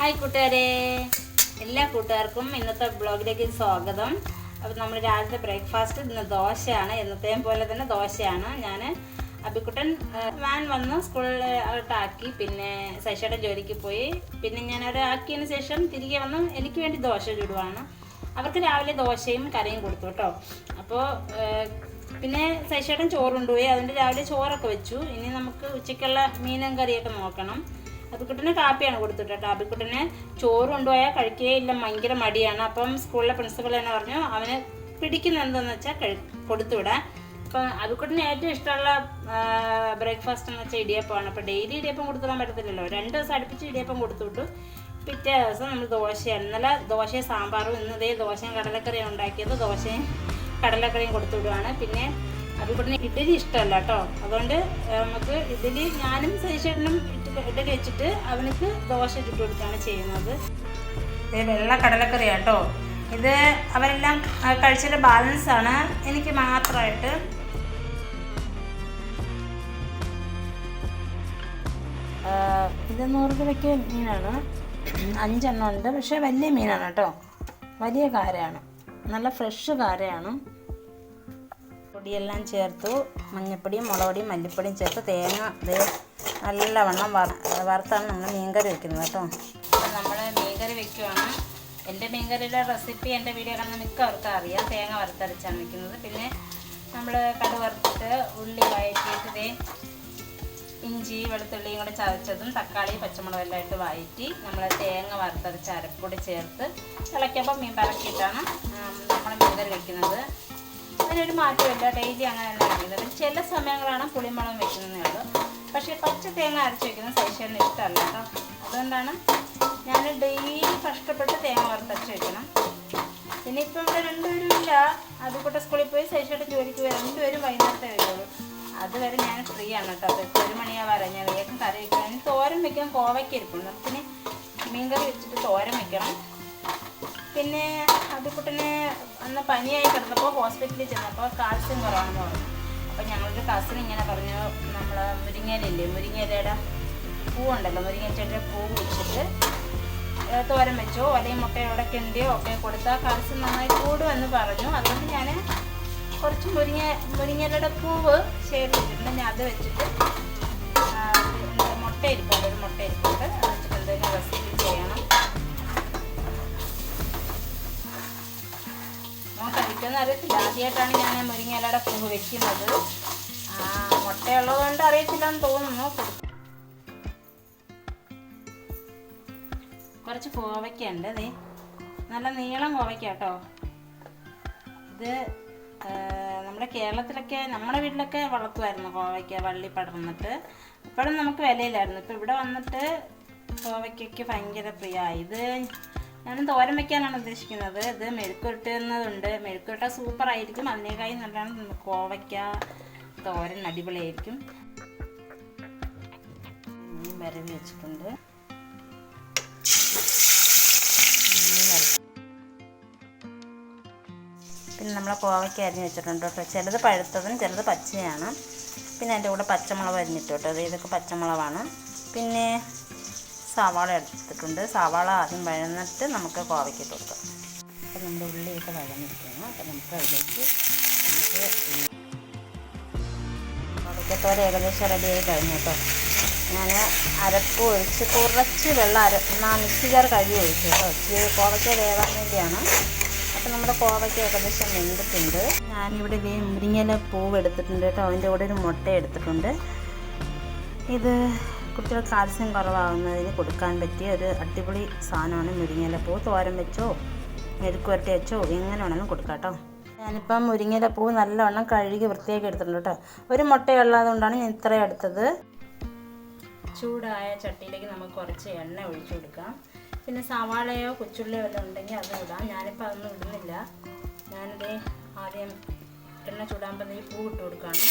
Hi കൂട്ടുകാരെ, എല്ലാ കൂട്ടുകാർക്കും ഇന്നത്തെ ബ്ലോഗിലേക്ക് സ്വാഗതം. അപ്പോൾ നമ്മൾ രാവിലത്തെ ബ്രേക്ക്ഫാസ്റ്റ് ഇന്ന് ദോശയാണ്. എന്നത്തെയും പോലെ തന്നെ ദോശയാണ്. ഞാൻ അബിക്കുട്ടൻ വാൻ വന്ന് സ്കൂളിലോട്ടാക്കി, പിന്നെ ശശിയുടെ ജോലിക്ക് പോയി, പിന്നെ ഞാൻ അവരെ ആക്കിയതിന് ശേഷം തിരികെ വന്ന് എനിക്ക് വേണ്ടി ദോശ ചുടുവാണ്. അവർക്ക് രാവിലെ ദോശയും കറിയും കൊടുത്തു കേട്ടോ. അപ്പോൾ പിന്നെ ശശിയുടെ ചോറ് കൊണ്ടുപോയി, അതിൻ്റെ രാവിലെ ചോറൊക്കെ വെച്ചു. ഇനി നമുക്ക് ഉച്ചയ്ക്കുള്ള മീനും കറിയൊക്കെ നോക്കണം. അബിക്കുട്ടന് കാപ്പിയാണ് കൊടുത്തിട്ട് കേട്ടോ. അബിക്കുട്ടന് ചോറ് കൊണ്ടുപോയാൽ കഴിക്കുകയില്ല, ഭയങ്കര മടിയാണ്. അപ്പം സ്കൂളിലെ പ്രിൻസിപ്പൽ തന്നെ പറഞ്ഞു അവന് പിടിക്കുന്ന എന്താണെന്ന് വെച്ചാൽ കൊടുത്തുവിടാൻ. അപ്പം അബിക്കുട്ടന് ഏറ്റവും ഇഷ്ടമുള്ള ബ്രേക്ക്ഫാസ്റ്റ് എന്ന് വെച്ചാൽ ഇടിയപ്പമാണ്. അപ്പോൾ ഡെയിലി ഇടിയപ്പം കൊടുത്തുവിടാൻ പറ്റത്തില്ലല്ലോ. 2 ദിവസം അടുപ്പിച്ച് ഇടിയപ്പം കൊടുത്തുവിട്ടു. പിറ്റേ ദിവസം നമ്മൾ ദോശയാണ്. ഇന്നലെ ദോശയും സാമ്പാറും, ഇന്നതേ ദോശയും കടലക്കറിയും ഉണ്ടാക്കിയത്. ദോശയും കടലക്കറിയും കൊടുത്തുവിടുവാണ്. പിന്നെ അബിക്കുട്ടന് ഇഡ്ഡലി ഇഷ്ടമല്ല കേട്ടോ. അതുകൊണ്ട് നമുക്ക് ഇഡ്ഡലി ഞാനും ശശിയേട്ടനും ഇഡ്ഡലി വെച്ചിട്ട് അവനക്ക് ദോശ ചുട്ടു കൊടുക്കുകയാണ് ചെയ്യുന്നത്. ഇത് വെള്ള കടലക്കറി കേട്ടോ. ഇത് അവരെല്ലാം കഴിച്ചതിൻ്റെ ബാലൻസാണ്, എനിക്ക് മാത്രമായിട്ട്. ഇത് 100 രൂപയ്ക്ക് മീനാണ്, 5 എണ്ണം ഉണ്ട്. പക്ഷേ വലിയ മീനാണ് കേട്ടോ, വലിയ കാരയാണ്, നല്ല ഫ്രഷ് കാരയാണ്. പൊടിയെല്ലാം ചേർത്തു, മഞ്ഞപ്പൊടിയും മുളകുപൊടിയും മല്ലിപ്പൊടിയും ചേർത്ത് തേങ്ങ നല്ലവണ്ണം വറുത്താണ് നമ്മൾ മീൻകറി വെക്കുന്നത് കേട്ടോ. അപ്പോൾ നമ്മൾ മീൻകറി വെക്കുവാണ്. എൻ്റെ മീൻകറിയുടെ റെസിപ്പി എൻ്റെ വീഡിയോ കാണുന്ന മിക്കവർക്കും അറിയാം. തേങ്ങ വറുത്തരച്ചാണ് വെക്കുന്നത്. പിന്നെ നമ്മൾ കടുക് വറുത്തിട്ട് ഉള്ളി വഴറ്റിയിട്ട് ഇഞ്ചി വെളുത്തുള്ളിയും കൂടെ ചതച്ചതും തക്കാളി പച്ചമുളകും എല്ലാം ഇട്ട് വഴറ്റി നമ്മൾ തേങ്ങ വറുത്തരച്ച് അരപ്പൊടി ചേർത്ത് തിളയ്ക്കുമ്പോൾ മീൻ പറക്കിയിട്ടാണ് നമ്മൾ മീൻകറി വെക്കുന്നത്. അതിനൊരു മാറ്റമില്ല, ഡെയിലി അങ്ങനെ തന്നെ വെക്കുന്നത്. ചില സമയങ്ങളാണ് പുളിമുളകും വെക്കുന്നതേ ഉള്ളൂ. പക്ഷേ പച്ച തേങ്ങ അരച്ച് വെക്കുന്നത് ശശിയേട്ടന് ഇഷ്ടമല്ല കേട്ടോ. അതുകൊണ്ടാണ് ഞാൻ ഡെയിലി കഷ്ടപ്പെട്ട് തേങ്ങ വറുത്തരച്ച് വെക്കണം. പിന്നെ ഇപ്പം ഇവിടെ 2 പേരും ഇല്ല. അതുകൂടെ സ്കൂളിൽ പോയി ശശിയേട്ടൻ ജോലിക്ക് പോയി 2 പേരും വൈകുന്നേരത്തെ വരുള്ളൂ. അതുവരെ ഞാൻ ഫ്രീ ആണ് കേട്ടോ. അപ്പോൾ 1 മണിയാവാറ് ഞാൻ വേഗം കറി വെക്കണം. തോരൻ വെക്കാൻ കോവയ്ക്ക ഇരിപ്പുണ്ട്. നമുക്കിനി മീൻകറി വെച്ചിട്ട് തോരൻ വെക്കണം. പിന്നെ അബിക്കുട്ടന് അന്ന് പനിയായി കിടന്നപ്പോൾ ഹോസ്പിറ്റലിൽ ചെന്നപ്പോൾ കാൽസ്യം കുറവാണെന്ന് പറഞ്ഞു. അപ്പോൾ ഞങ്ങളൊരു കസിൻ ഇങ്ങനെ പറഞ്ഞു, നമ്മൾ മുരിങ്ങയിലല്ലേ, മുരിങ്ങയിലയുടെ പൂവുണ്ടല്ലോ, മുരിങ്ങച്ചേട്ടൻ്റെ പൂവ് വെച്ചിട്ട് തോരൻ വെച്ചോ അല്ലെങ്കിൽ മുട്ടയോടെ കിണ്ടിയോ ഒക്കെ കൊടുത്താൽ കാൽസ്യം നന്നായി കൂടുമെന്ന് പറഞ്ഞു. അതുകൊണ്ട് ഞാൻ കുറച്ച് മുരിങ്ങയിലയുടെ പൂവ് ശേഖരിച്ചിട്ടുണ്ട്. ഞാൻ അത് വെച്ചിട്ട് മുട്ട ഇരിപ്പുണ്ട്, ഒരു മുട്ട ഇരിപ്പുണ്ട്, അത് വെച്ചിട്ട് എന്തെങ്കിലും റെസിപ്പി ചെയ്യണം. കഴിക്കുമെന്ന് അറിയത്തില്ല, ആദ്യമായിട്ടാണ് ഞാൻ മുരിങ്ങയിലയുടെ പൂവ് വെക്കുന്നത്. മുട്ടയുള്ളത് കൊണ്ട് അറിയത്തില്ലെന്ന് തോന്നുന്നു. കുറച്ച് കോവയ്ക്കുണ്ട്, അതേ നല്ല നീളം കോവയ്ക്ക കേട്ടോ. ഇത് നമ്മുടെ കേരളത്തിലൊക്കെ, നമ്മുടെ വീട്ടിലൊക്കെ വളർത്തുമായിരുന്നു കോവയ്ക്ക, വള്ളി പടർന്നിട്ട്. ഇപ്പോഴും നമുക്ക് വിലയില്ലായിരുന്നു. ഇപ്പോൾ ഇവിടെ വന്നിട്ട് കോവയ്ക്കൊക്കെ ഭയങ്കര പ്രിയമായി. ഇത് ഞാനും തോരൻ വയ്ക്കാനാണ് ഉദ്ദേശിക്കുന്നത്. ഇത് മെഴുക്കുരുട്ടുന്നതുണ്ട്, മെഴുക്കുരുട്ട സൂപ്പറായിരിക്കും. അതിനേക്കായി നല്ലതാണ് കോവയ്ക്ക തോരൻ, അടിപൊളിയായിരിക്കും. വരവി വെച്ചിട്ടുണ്ട്. പിന്നെ നമ്മൾ കോവയ്ക്ക അരിഞ്ഞ് വെച്ചിട്ടുണ്ട് കേട്ടോ. ചിലത് പഴുത്തതും ചിലത് പച്ചയാണ്. പിന്നെ അതിൻ്റെ കൂടെ പച്ചമുളക് അരിഞ്ഞിട്ട് കേട്ടോ. ഇതൊക്കെ പച്ചമുളകാണ്. പിന്നെ സവാള എടുത്തിട്ടുണ്ട്. സവാള ആദ്യം വഴന്നിട്ട് നമുക്ക് കോവയ്ക്കിട്ട് കൊടുക്കാം. അപ്പോൾ നമ്മുടെ ഉള്ളിയൊക്കെ വഴന്നിരിക്കുന്നു. അപ്പോൾ നമുക്ക് അതിലേക്ക് കോവയ്ക്കത്തോര ഏകദേശം റെഡിയായി കഴിഞ്ഞു കേട്ടോ. ഞാൻ അരപ്പ് ഒഴിച്ച് കുറച്ച് വെള്ളം മിക്സി ജാർ കഴുകി ഒഴിച്ചു കേട്ടോ. കോവയ്ക്ക വേവാൻ വേണ്ടിയാണ്. അപ്പോൾ നമ്മുടെ കോവയ്ക്ക ഏകദേശം വെന്തിട്ടുണ്ട്. ഞാനിവിടെ മുരിങ്ങയില പൂവ് എടുത്തിട്ടുണ്ട് കേട്ടോ. അതിൻ്റെ കൂടെ ഒരു മുട്ട എടുത്തിട്ടുണ്ട്. ഇത് കുട്ടികൾ കാൽസ്യം കുറവാകുന്നതിന് കൊടുക്കാൻ പറ്റിയ ഒരു അടിപൊളി സാധനമാണ് മുരിങ്ങയിലപ്പൂ. തോരൻ വെച്ചോ മെഴുക്ക് പുരട്ടി വെച്ചോ എങ്ങനെ വേണമെങ്കിലും കൊടുക്കാം കേട്ടോ. ഞാനിപ്പം മുരിങ്ങയിലപ്പൂ നല്ലവണ്ണം കഴുകി വൃത്തിയാക്കി എടുത്തിട്ടുണ്ട് കേട്ടോ. ഒരു മുട്ടയുള്ളത് കൊണ്ടാണ് ഞാൻ ഇത്രയും എടുത്തത്. ചൂടായ ചട്ടിയിലേക്ക് നമുക്ക് കുറച്ച് എണ്ണ ഒഴിച്ചു കൊടുക്കാം. പിന്നെ സവാളയോ കൊച്ചുള്ളിയോ വല്ലതും ഉണ്ടെങ്കിൽ അത് ഇടാം. ഞാനിപ്പോൾ അതൊന്നും ഇടുന്നില്ല. ഞാനിത് ആദ്യം എണ്ണ ചൂടാകുമ്പോൾ ഈ പൂ ഇട്ട് കൊടുക്കുകയാണ്.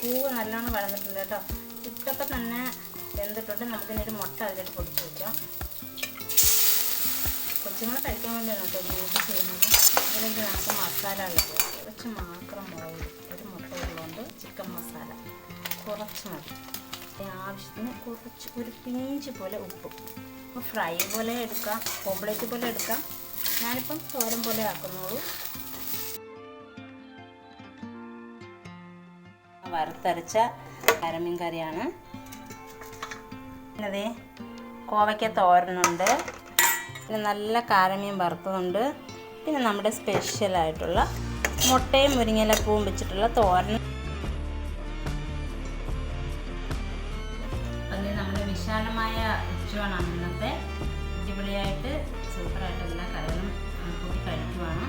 പൂവ് നല്ലോണം വളർന്നിട്ടുണ്ട് കേട്ടോ. ഇതൊക്കെ തന്നെ വെന്തിട്ടുണ്ട്. നമുക്കിനൊരു മുട്ട അതിലേക്ക് പൊടിച്ച് വയ്ക്കാം. കൊച്ചുങ്ങളെ കഴിക്കാൻ വേണ്ടിയാണ് കേട്ടോ ഇങ്ങനെയൊക്കെ ചെയ്യുന്നത്. ഇതിലേക്ക് നമുക്ക് മസാല ഉള്ളത് കുറച്ച് മാത്രം മുളക്, ഒരു മുട്ട ഉള്ളതുകൊണ്ട് ചിക്കൻ മസാല കുറച്ച് മതി. ആവശ്യത്തിന് ഒരു പിഞ്ച് പോലെ ഉപ്പ്. അപ്പോൾ ഫ്രൈ പോലെ എടുക്കാം, ഓംപ്ലേറ്റ് പോലെ എടുക്കാം. ഞാനിപ്പം തോരൻ പോലെ ആക്കുന്നുള്ളൂ. വറുത്തരച്ച കരിമീൻ കറിയാണ്. പിന്നെ കോവയ്ക്ക തോരനുണ്ട്, പിന്നെ നല്ല കാരമീൻ വറുത്തതുണ്ട്, പിന്നെ നമ്മുടെ സ്പെഷ്യലായിട്ടുള്ള മുട്ടയും മുരിങ്ങയിലപ്പൂവും വെച്ചിട്ടുള്ള തോരൻ. അങ്ങനെ നമ്മുടെ വിശാലമായ ഉച്ചയൂണാണ് ഇന്നത്തെ. അടിപൊളിയായിട്ട് സൂപ്പറായിട്ട് എല്ലാ കറികളും കൂട്ടി കഴിക്കുവാണ്.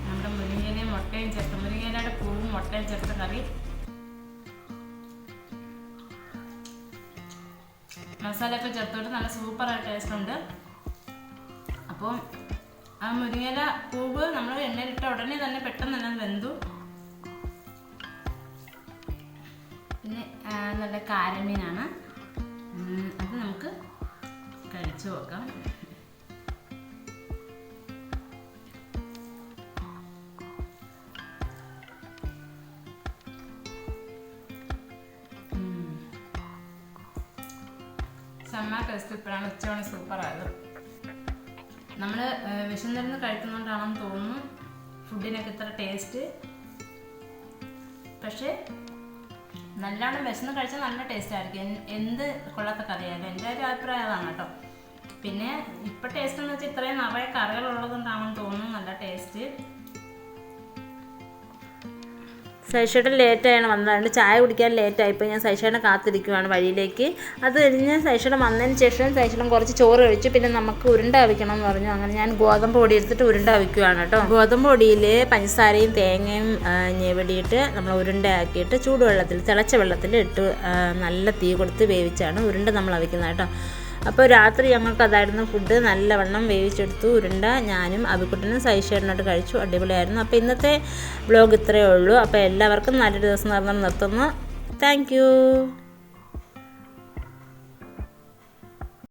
നമ്മുടെ മുരിങ്ങയിലയും മുട്ടയും ചേർത്ത്, മുരിങ്ങയിലയുടെ പൂവും മുട്ടയും ചേർത്ത കറി. മസാലയൊക്കെ ചേർത്തോട്ട് നല്ല സൂപ്പറായിട്ട് ടേസ്റ്റ് ഉണ്ട്. അപ്പം ആ മുരിങ്ങയില പൂവ് നമ്മൾ എണ്ണയിലിട്ട ഉടനെ തന്നെ പെട്ടെന്ന് തന്നെ വെന്തു. പിന്നെ നല്ല കാരമീനാണ്, അത് നമുക്ക് കഴിച്ചു നോക്കാം. സെമ്മ ടേസ്റ്റ്. ഇപ്പോഴാണ് ഉച്ചയോടെ സൂപ്പറായത്. നമ്മൾ വിശന്നിരുന്ന് കഴിക്കുന്നതുകൊണ്ടാണെന്ന് തോന്നുന്നു ഫുഡിനൊക്കെ ഇത്ര ടേസ്റ്റ്. പക്ഷേ നല്ലോണം വിശന്ന് കഴിച്ചാൽ നല്ല ടേസ്റ്റ് ആയിരിക്കും. എന്ത് കൊള്ളാത്ത കറിയായാലും എൻ്റെ ഒരു അഭിപ്രായം അതാണ് കേട്ടോ. പിന്നെ ഇപ്പം ടേസ്റ്റ് എന്ന് വെച്ചാൽ ഇത്രയും നിറയെ കറികളുള്ളതുകൊണ്ടാണെന്ന് തോന്നുന്നു നല്ല ടേസ്റ്റ്. സൈഷേട്ടൻ ലേറ്റായാണ് വന്നതുകൊണ്ട് ചായ കുടിക്കാൻ ലേറ്റായിപ്പോൾ ഞാൻ സൈഷേട്ടനെ കാത്തിരിക്കുവാണ് വഴിയിലേക്ക്. അത് കഴിഞ്ഞ് സൈഷേട്ടൻ വന്നതിന് ശേഷം സൈഷേട്ടൻ കുറച്ച് ചോറ് കഴിച്ചു. പിന്നെ നമുക്ക് ഉരുണ്ട അവിക്കണം എന്ന് പറഞ്ഞു. അങ്ങനെ ഞാൻ ഗോതമ്പ് പൊടി എടുത്തിട്ട് ഉരുണ്ട അവിക്കുവാണ് കേട്ടോ. ഗോതമ്പ് പൊടിയിൽ പഞ്ചസാരയും തേങ്ങയും ഞെവടിയിട്ട് നമ്മൾ ഉരുണ്ടയാക്കിയിട്ട് ചൂടുവെള്ളത്തിൽ, തിളച്ച വെള്ളത്തിൽ ഇട്ട് നല്ല തീ കൊടുത്ത് വേവിച്ചാണ് ഉരുണ്ട നമ്മൾ അവിക്കുന്നത് കേട്ടോ. അപ്പോൾ രാത്രി ഞങ്ങൾക്ക് അതായിരുന്നു ഫുഡ്. നല്ലവണ്ണം വേവിച്ചെടുത്തു ഉരുണ്ട. ഞാനും അബിക്കുട്ടനും സൈഷേട്ടനോട്ട് കഴിച്ചു. അടിപൊളിയായിരുന്നു. അപ്പോൾ ഇന്നത്തെ വ്ലോഗ് ഇത്രയേ ഉള്ളൂ. അപ്പോൾ എല്ലാവർക്കും നല്ലൊരു ദിവസം നിർത്തുന്നു. Thank you.